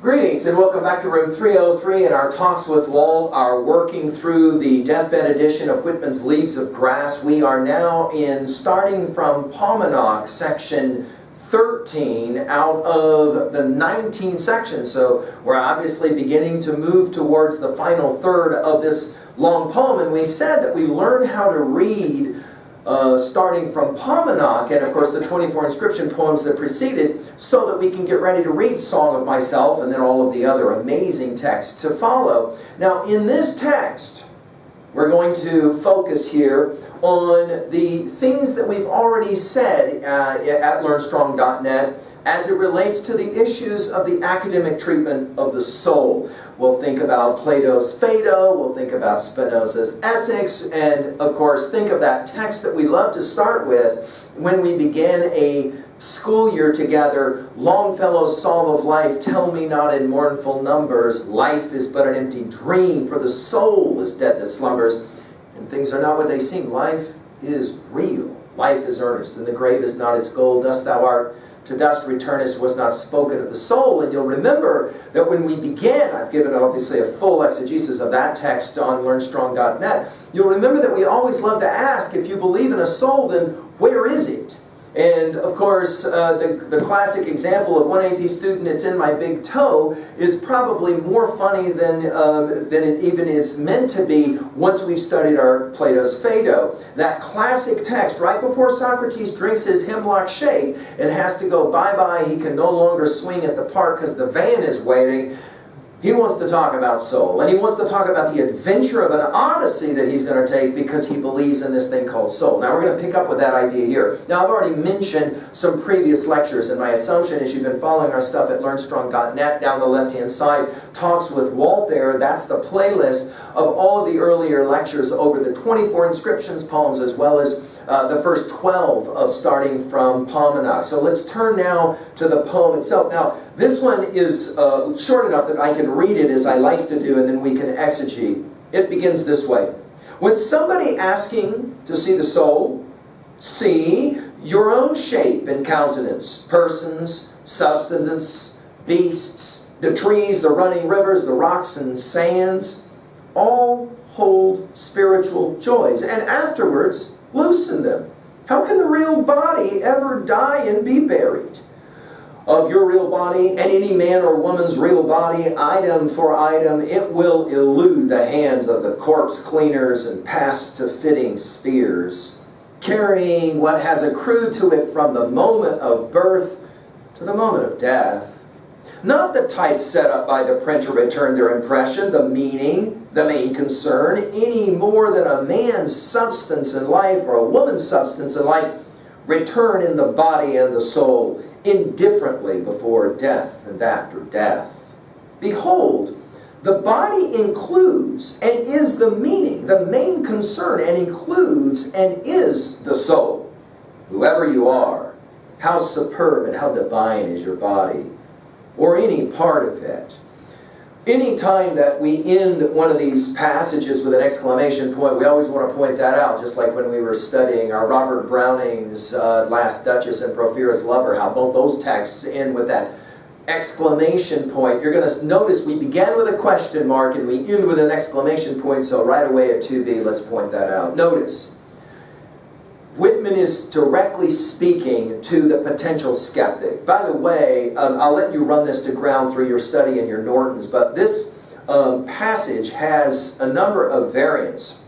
Greetings and welcome back to room 303 in our Talks with Walt, our working through the deathbed edition of Whitman's Leaves of Grass. We are now starting from Paumanok, section 13 out of the 19 sections. So we're obviously beginning to move towards the final third of this long poem. And we said that we learn how to read starting from Paumanok, and of course the 24 inscription poems that preceded, so that we can get ready to read Song of Myself and then all of the other amazing texts to follow. Now in this text, we're going to focus here on the things that we've already said at LearnStrong.net as it relates to the issues of the academic treatment of the soul. We'll think about Plato's Phaedo, we'll think about Spinoza's Ethics, and of course think of that text that we love to start with when we began a school year together. Longfellow's Psalm of Life, tell me not in mournful numbers, life is but an empty dream, for the soul is dead that slumbers, and things are not what they seem. Life is real, life is earnest, and the grave is not its goal. Dust thou art, to dust returnest, was not spoken of the soul. And you'll remember that when we began, I've given obviously a full exegesis of that text on LearnStrong.net. You'll remember that we always love to ask, if you believe in a soul, then where is it? And of course, the classic example of one AP student, it's in my big toe, is probably more funny than it even is meant to be once we've studied our Plato's Phaedo. That classic text, right before Socrates drinks his hemlock shake and has to go bye-bye, he can no longer swing at the park because the van is waiting. He wants to talk about soul, and he wants to talk about the adventure of an odyssey that he's going to take because he believes in this thing called soul. Now we're going to pick up with that idea here. Now I've already mentioned some previous lectures, and my assumption is you've been following our stuff at LearnStrong.net. Down the left-hand side, Talks with Walt there. That's the playlist of all of the earlier lectures over the 24 inscriptions poems, as well as the first 12 of starting from Paumanok. So let's turn now to the poem itself. Now, this one is short enough that I can read it as I like to do, and then we can exegete. It begins this way. When somebody asking to see the soul, see your own shape and countenance, persons, substance, beasts, the trees, the running rivers, the rocks and sands, all hold spiritual joys, and afterwards loosen them. How can the real body ever die and be buried? Of your real body and any man or woman's real body, item for item, it will elude the hands of the corpse cleaners and pass to fitting spears, carrying what has accrued to it from the moment of birth to the moment of death. Not the type set up by the printer return their impression, the meaning, the main concern, any more than a man's substance in life or a woman's substance in life return in the body and the soul indifferently before death and after death. Behold, the body includes and is the meaning, the main concern, and includes and is the soul. Whoever you are, how superb and how divine is your body, or any part of it. Any time that we end one of these passages with an exclamation point, we always want to point that out, just like when we were studying our Robert Browning's Last Duchess and Porphyra's Lover, how both those texts end with that exclamation point. You're going to notice we began with a question mark and we end with an exclamation point, so right away at 2b, let's point that out. Notice, Whitman is directly speaking to the potential skeptic. By the way, I'll let you run this to ground through your study and your Nortons, but this passage has a number of variants,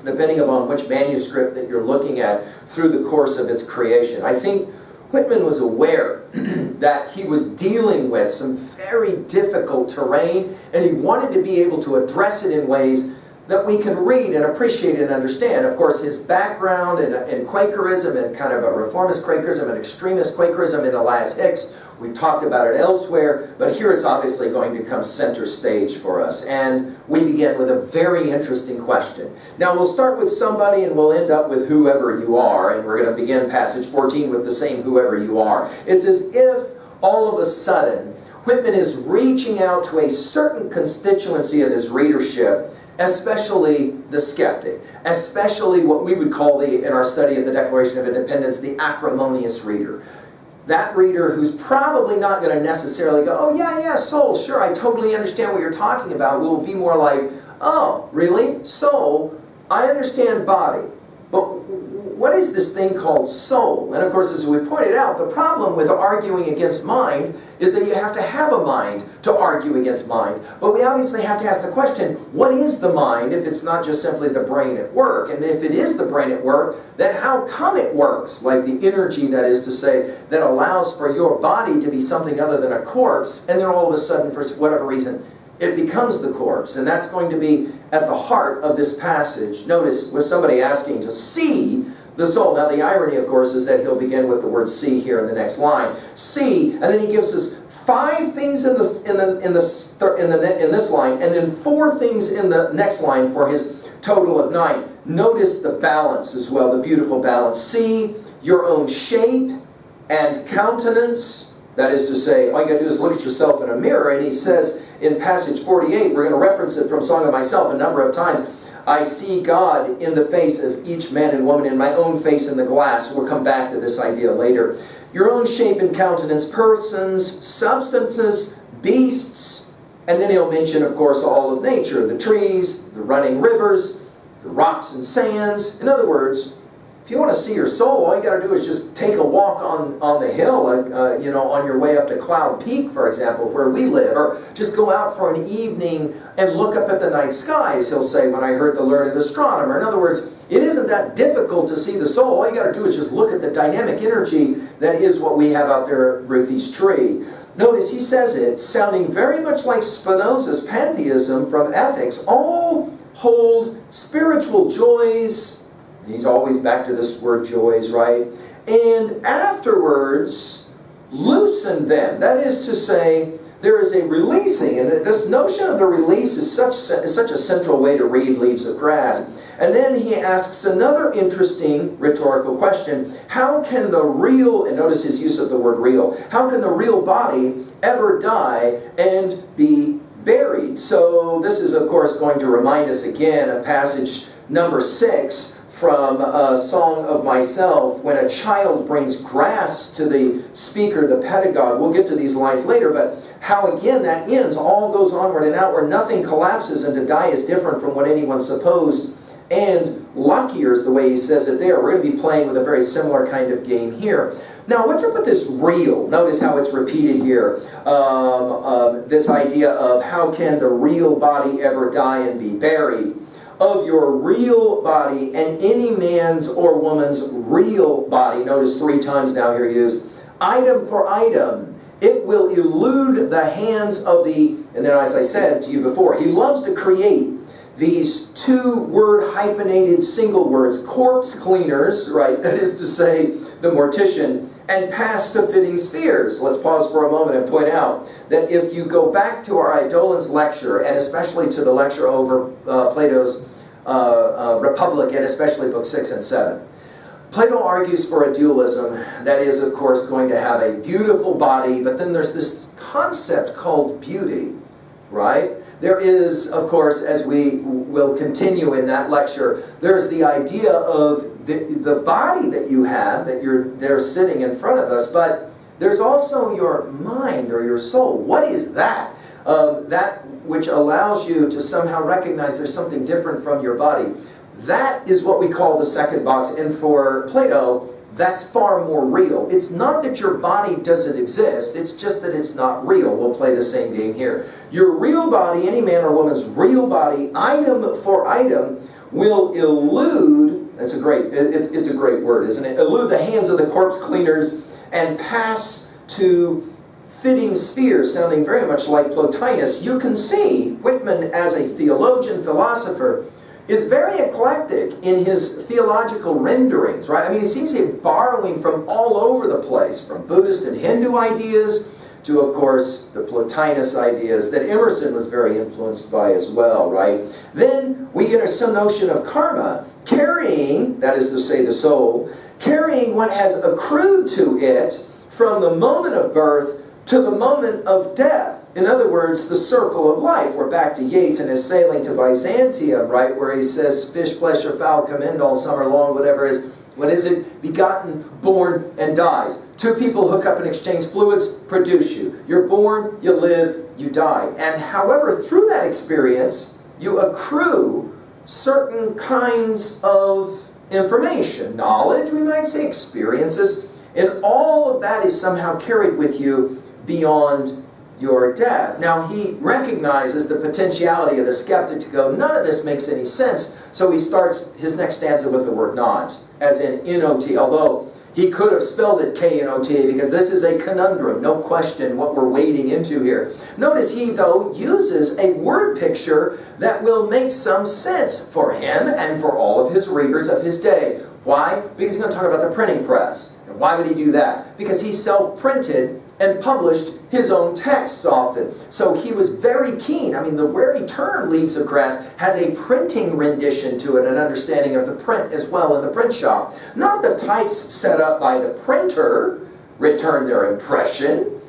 depending upon which manuscript that you're looking at through the course of its creation. I think Whitman was aware that he was dealing with some very difficult terrain, and he wanted to be able to address it in ways that we can read and appreciate and understand. Of course, his background in Quakerism and kind of a reformist Quakerism and extremist Quakerism in Elias Hicks, we've talked about it elsewhere, but here it's obviously going to come center stage for us. And we begin with a very interesting question. Now we'll start with somebody and we'll end up with whoever you are, and we're going to begin passage 14 with the same whoever you are. It's as if all of a sudden Whitman is reaching out to a certain constituency of his readership, especially the skeptic, especially what we would call in our study of the Declaration of Independence, the acrimonious reader. that reader who's probably not going to necessarily go, oh yeah, soul, sure, I totally understand what you're talking about, will be more like, oh, really? Soul? I understand body. But what is this thing called soul? And of course, as we pointed out, the problem with arguing against mind is that you have to have a mind to argue against mind. But we obviously have to ask the question, what is the mind if it's not just simply the brain at work? And if it is the brain at work, then how come it works? Like the energy, that is to say, that allows for your body to be something other than a corpse, and then all of a sudden, for whatever reason, it becomes the corpse. And that's going to be at the heart of this passage. Notice, with somebody asking to see the soul. Now the irony, of course, is that he'll begin with the word see here in the next line. See, and then he gives us 5 things in this line, and then 4 things in the next line for his total of 9. Notice the balance as well, the beautiful balance. See your own shape and countenance. That is to say, all you got to do is look at yourself in a mirror. And he says in passage 48, we're going to reference it from Song of Myself a number of times, I see God in the face of each man and woman, in my own face in the glass. We'll come back to this idea later. Your own shape and countenance, persons, substances, beasts, and then he'll mention, of course, all of nature, the trees, the running rivers, the rocks and sands. In other words, if you want to see your soul, all you got to do is just take a walk on the hill, on your way up to Cloud Peak, for example, where we live, or just go out for an evening and look up at the night skies, he'll say, when I heard the learned astronomer. In other words, it isn't that difficult to see the soul. All you got to do is just look at the dynamic energy that is what we have out there at Ruthie's tree. Notice he says it, sounding very much like Spinoza's pantheism from Ethics. All hold spiritual joys. He's always back to this word joys, right? And afterwards, loosen them. That is to say, there is a releasing. And this notion of the release is such a central way to read Leaves of Grass. And then he asks another interesting rhetorical question. How can the real, and notice his use of the word real, how can the real body ever die and be buried? So this is, of course, going to remind us again of passage number 6 from Song of Myself, when a child brings grass to the speaker, the pedagogue. We'll get to these lines later, but how again that ends, all goes onward and outward, nothing collapses, and to die is different from what anyone supposed. And luckier is the way he says it there. We're going to be playing with a very similar kind of game here. Now, what's up with this real? Notice how it's repeated here. This idea of how can the real body ever die and be buried? Of your real body and any man's or woman's real body. Notice 3 times now here used. Item for item. It will elude the hands of the, and then as I said to you before, he loves to create these 2-word hyphenated single words, corpse cleaners, right? That is to say, the mortician, and pass to fitting spheres. Let's pause for a moment and point out that if you go back to our Eidolons lecture, and especially to the lecture over Plato's Republic, and especially Book 6 and 7, Plato argues for a dualism that is, of course, going to have a beautiful body, but then there's this concept called beauty, right? There is, of course, as we will continue in that lecture, there's the idea of the body that you have, that you're there sitting in front of us, but there's also your mind or your soul. What is that? That which allows you to somehow recognize there's something different from your body. That is what we call the second box, and for Plato, that's far more real. It's not that your body doesn't exist, it's just that it's not real. We'll play the same game here. Your real body, any man or woman's real body, item for item, will elude, it's a great word, isn't it? Elude the hands of the corpse cleaners and pass to fitting spheres, sounding very much like Plotinus. You can see Whitman, as a theologian, philosopher, is very eclectic in his theological renderings, right? I mean, he seems to be borrowing from all over the place, from Buddhist and Hindu ideas to, of course, the Plotinus ideas that Emerson was very influenced by as well, right? Then we get some notion of karma, carrying, that is to say the soul, carrying what has accrued to it from the moment of birth to the moment of death. In other words, the circle of life. We're back to Yeats and his Sailing to Byzantium, right, where he says, fish, flesh, or fowl come in all summer long, whatever is, what is it? Begotten, born, and dies. Two people hook up and exchange fluids, produce you. You're born, you live, you die. And however, through that experience, you accrue certain kinds of information, knowledge, we might say, experiences, and all of that is somehow carried with you beyond your death. Now, he recognizes the potentiality of the skeptic to go, none of this makes any sense, so he starts his next stanza with the word not, as in N-O-T, although he could have spelled it K-N-O-T, because this is a conundrum, no question what we're wading into here. Notice he, though, uses a word picture that will make some sense for him and for all of his readers of his day. Why? Because he's going to talk about the printing press. And why would he do that? Because he self-printed and published his own texts often. So he was very keen. I mean, the very term Leaves of Grass has a printing rendition to it, an understanding of the print as well in the print shop. Not the types set up by the printer return their impression,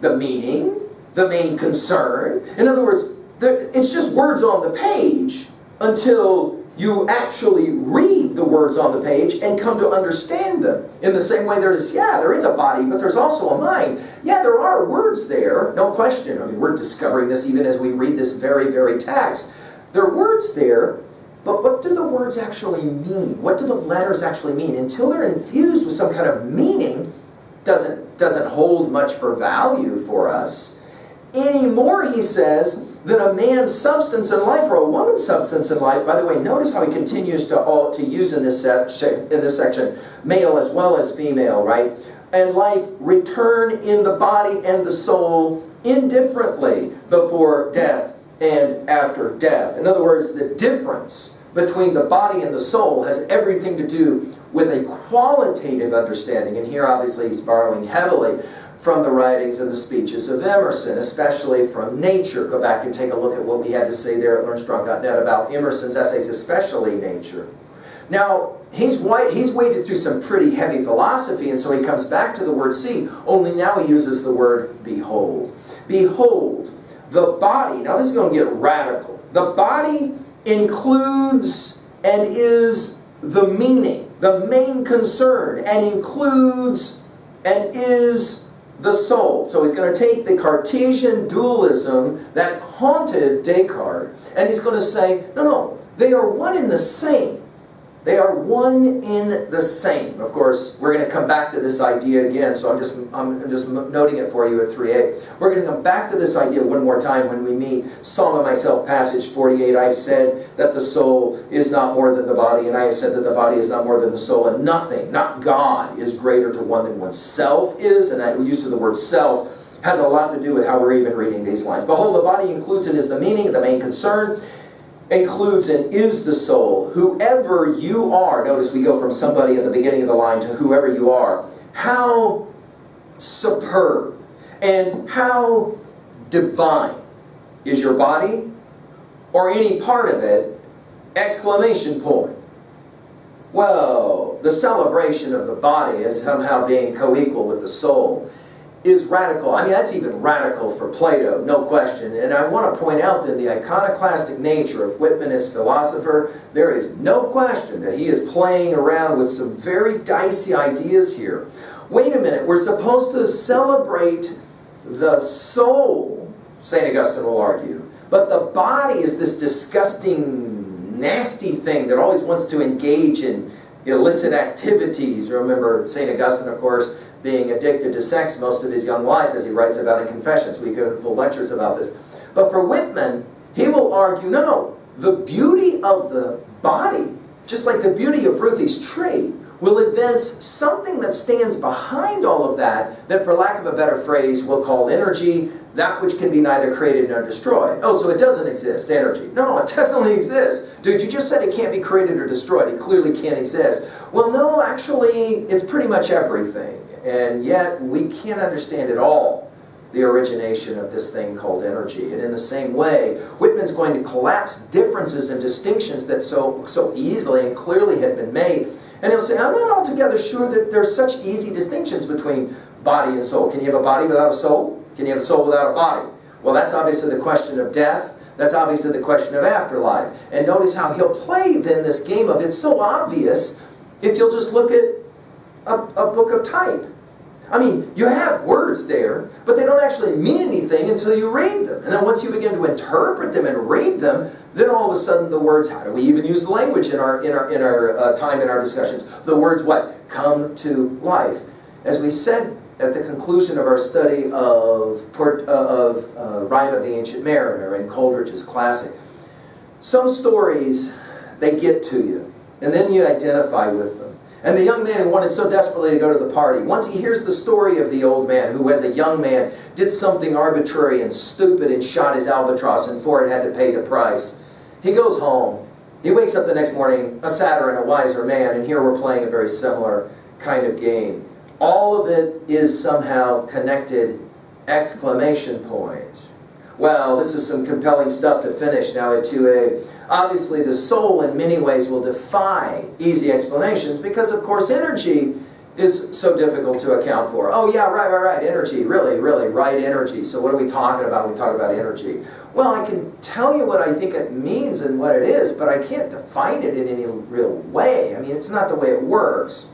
the meaning, the main concern. In other words, it's just words on the page until you actually read the words on the page and come to understand them. In the same way there is a body, but there's also a mind. Yeah, there are words there, no question. I mean, we're discovering this even as we read this very, very text. There are words there, but what do the words actually mean? What do the letters actually mean? Until they're infused with some kind of meaning, doesn't hold much for value for us. Anymore, he says, than a man's substance in life or a woman's substance in life. By the way, notice how he continues to use in this section, male as well as female, right? And life return in the body and the soul indifferently before death and after death. In other words, the difference between the body and the soul has everything to do with a qualitative understanding. And here, obviously, he's borrowing heavily from the writings and the speeches of Emerson, especially from Nature. Go back and take a look at what we had to say there at learnstrong.net about Emerson's essays, especially Nature. Now, he's waded through some pretty heavy philosophy, and so he comes back to the word see, only now he uses the word behold. Behold, the body, now this is going to get radical. The body includes and is the meaning, the main concern, and includes and is the soul. So he's going to take the Cartesian dualism that haunted Descartes, and he's going to say, no, they are one in the same. They are one in the same. Of course, we're going to come back to this idea again, so I'm just noting it for you at 3a. We're going to come back to this idea one more time when we meet Song of Myself, passage 48. I've said that the soul is not more than the body, and I have said that the body is not more than the soul, and nothing, not God, is greater to one than oneself is, and that use of the word self has a lot to do with how we're even reading these lines. Behold, the body includes and is the meaning, the main concern, includes and is the soul. Whoever you are, notice we go from somebody at the beginning of the line to whoever you are. How superb and how divine is your body or any part of it, exclamation point. Well, the celebration of the body as somehow being co-equal with the soul is radical. I mean, that's even radical for Plato, no question. And I want to point out that the iconoclastic nature of Whitman as philosopher, there is no question that he is playing around with some very dicey ideas here. Wait a minute, we're supposed to celebrate the soul, St. Augustine will argue, but the body is this disgusting, nasty thing that always wants to engage in illicit activities. Remember St. Augustine, of course, being addicted to sex most of his young life, as he writes about in Confessions. We've given full lectures about this. But for Whitman, he will argue, no, the beauty of the body, just like the beauty of Ruthie's tree, will evince something that stands behind all of that, that for lack of a better phrase, we'll call energy, that which can be neither created nor destroyed. Oh, so it doesn't exist, energy. No, it definitely exists. Dude, you just said it can't be created or destroyed. It clearly can't exist. Well, no, actually, it's pretty much everything. And yet, we can't understand at all the origination of this thing called energy. And in the same way, Whitman's going to collapse differences and distinctions that so easily and clearly had been made. And he'll say, I'm not altogether sure that there's such easy distinctions between body and soul. Can you have a body without a soul? Can you have a soul without a body? Well, that's obviously the question of death. That's obviously the question of afterlife. And notice how he'll play then this game of it's so obvious if you'll just look at a book of type. I mean, you have words there, but they don't actually mean anything until you read them. And then once you begin to interpret them and read them, then all of a sudden the words, how do we even use the language in our time in our discussions? The words what? Come to life. As we said at the conclusion of our study of Rime of the Ancient Mariner in Coleridge's classic, some stories, they get to you, and then you identify with them. And the young man who wanted so desperately to go to the party, once he hears the story of the old man who as a young man did something arbitrary and stupid and shot his albatross and for it had to pay the price, he goes home. He wakes up the next morning a sadder and a wiser man, and here we're playing a very similar kind of game. All of it is somehow connected, exclamation point. Well, this is some compelling stuff to finish now at 2A. Obviously, the soul in many ways will defy easy explanations because, of course, energy is so difficult to account for. Oh, yeah, right, energy, really, right, energy. So what are we talking about when we talk about energy? Well, I can tell you what I think it means and what it is, but I can't define it in any real way. I mean, it's not the way it works.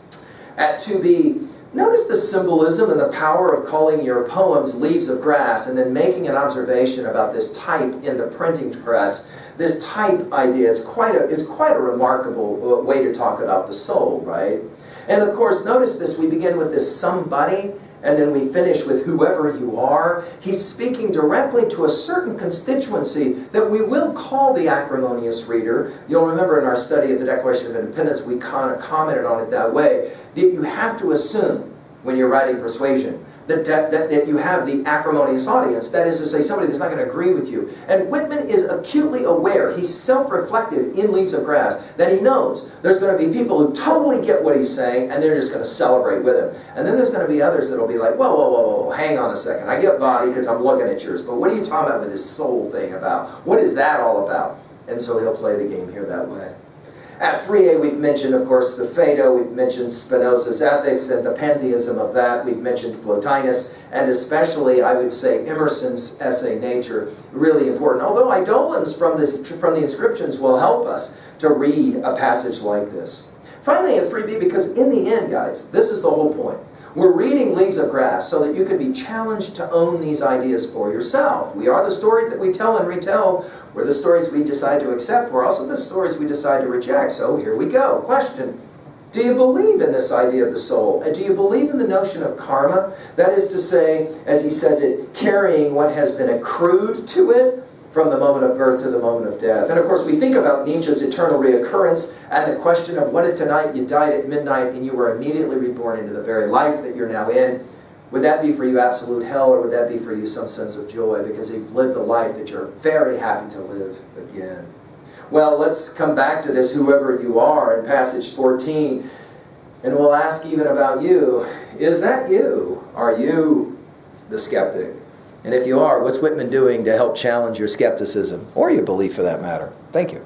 At 2B, notice the symbolism and the power of calling your poems leaves of grass and then making an observation about this type in the printing press. This type idea is quite a remarkable way to talk about the soul, right? And of course, notice this, we begin with this somebody, and then we finish with whoever you are. He's speaking directly to a certain constituency that we will call the acrimonious reader. You'll remember in our study of the Declaration of Independence, we kind of commented on it that way, that you have to assume when you're writing persuasion that you have the acrimonious audience, that is to say, somebody that's not going to agree with you. And Whitman is acutely aware, he's self-reflective in Leaves of Grass, that he knows there's going to be people who totally get what he's saying, and they're just going to celebrate with him. And then there's going to be others that'll be like, whoa, hang on a second. I get body because I'm looking at yours, but what are you talking about with this soul thing about? What is that all about? And so he'll play the game here that way. At 3A, we've mentioned, of course, the Phaedo, we've mentioned Spinoza's ethics and the pantheism of that, we've mentioned Plotinus, and especially, I would say, Emerson's essay, Nature, really important. Although eidolons from the inscriptions will help us to read a passage like this. Finally, at 3B, because in the end, guys, this is the whole point. We're reading Leaves of Grass so that you can be challenged to own these ideas for yourself. We are the stories that we tell and retell. We're the stories we decide to accept. We're also the stories we decide to reject. So here we go. Question. Do you believe in this idea of the soul? And do you believe in the notion of karma? That is to say, as he says it, carrying what has been accrued to it from the moment of birth to the moment of death. And of course, we think about Nietzsche's eternal reoccurrence and the question of what if tonight you died at midnight and you were immediately reborn into the very life that you're now in? Would that be for you absolute hell, or would that be for you some sense of joy because you've lived a life that you're very happy to live again? Well, let's come back to this whoever you are in passage 14, and we'll ask even about you. Is that you? Are you the skeptic? And if you are, what's Whitman doing to help challenge your skepticism, or your belief for that matter? Thank you.